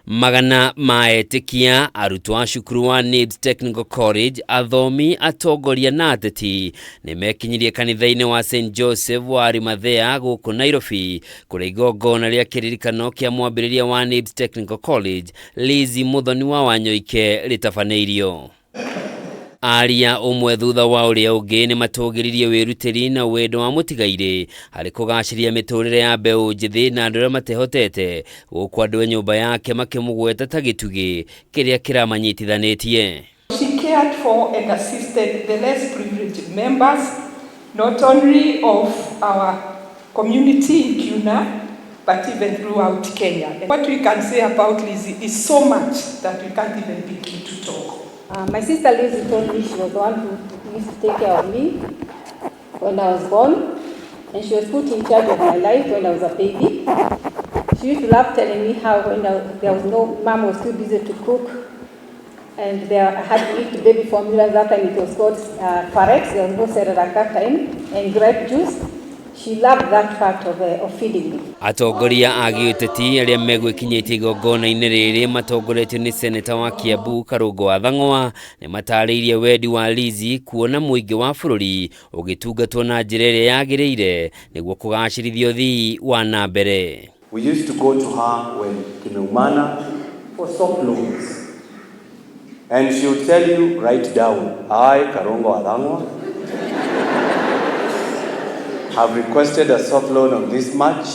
Magana maetikia arutwo a cukuru wa NIBS Technical College, athomi, atongoria na ateti nimekinyirie kanitha-ini wa St Joseph wa ARIMATHEA guku Nairobi kuria igongona ria kiririkano kia mwambiriria wa NIBS Technical College Lizzie Wanyoike ritabanĩirio. Aria umwe thutha wa uria ungi ni matũgĩririe wĩrutĩri na wendo wa mũtigaire harĩ kũgacĩria mĩtũrĩre ya mbeũ njĩthĩ na andũ arĩa matehotete, gũkũ andũ a nyũmba yake makĩmũgweta ta gĩtugĩ kĩrĩa kĩramanyitithanĩtie. She cared for and assisted the less privileged members, not only of our community in Kuna, but even throughout Kenya. And what we can say about Lizzie is so much that we can't even begin to talk. My sister Lizzie told me she was the one who used to take care of me when I was born, and she was put in charge of my life when I was a baby. She used to love telling me how when there was no, mom was too busy to cook, and I had to eat baby formula. That time it was called Farex, there was no cereal at that time, and grape juice. She loved that part of feeding me. Atongoria a gĩũteti arĩa megwĩkinyĩtie igongona-inĩ rĩrĩ matongoretio nĩ seneta wa Kiambu Karũngũ wa Thang'wa nĩ matarĩirie wendi wa Lizzie kuona mũingĩ wa bũrũri ũgĩtungatwo na njĩra ĩrĩa yagĩrĩire nĩguo kũgacĩrithia ũthii wa na mbere. We used to go to her when tumeumana for soft loans, and she would tell you, write down, I Karũngũ wa Thang'wa have requested a soft loan of this much,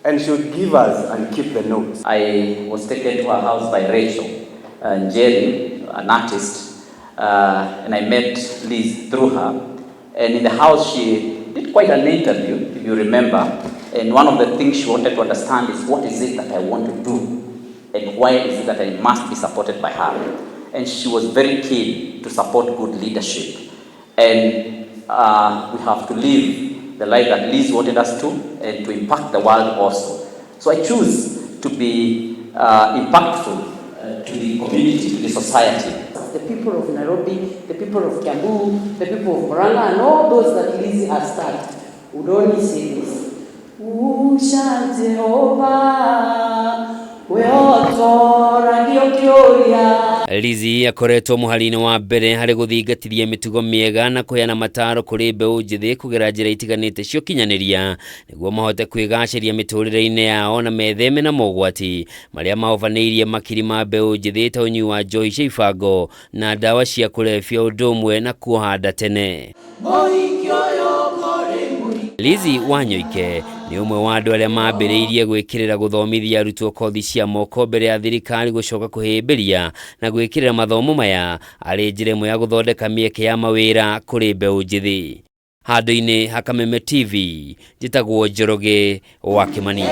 and she would give us and keep the notes. I was taken to her house by Rachel and Jerry, an artist, and I met Liz through her. And in the house, she did quite an interview, if you remember. And one of the things she wanted to understand is, what is it that I want to do? And why is it that I must be supported by her? And she was very keen to support good leadership. And we have to live the life that Liz wanted us to, and to impact the world also. So I choose to be impactful to the community, to the society. The people of Nairobi, the people of Kiambu, the people of Murang'a, and all those that Lizzie has started would only say this. Usha Jehovah, Lizzie akoretwo mũhari-inĩ wa mbere harĩ gũthingatithia mĩtugo mĩega na kũheana mataro kũrĩ mbeũ njĩthĩ kũgerera njĩra itiganĩte cia ũkinyanĩria nĩguo mahote kwĩgacĩria mĩtũrĩre-inĩ yao na metheme na mogwati marĩa mahobanĩirie makiri ma mbeũ njĩthĩ ta ũnyui wa njohi cia ibango na ndawa cia kũrebia ũndũ ũmwe na kuohanda tene. Lizzie Wanyoike ni umwe wa andũ arĩa mambĩrĩirie gwĩkĩrĩra gũthomithia arutwo kothi cia moko mbere ya thirikari gũcoka kũhĩmbĩria na gwĩkĩrĩra mathomo maya arĩ njĩra ĩmwe ya gũthondeka mĩeke ya mawĩra kũrĩ mbeũ njĩthĩ. Handũ-inĩ ha Kameme TV, njĩtagwo Njoroge wa Kĩmani.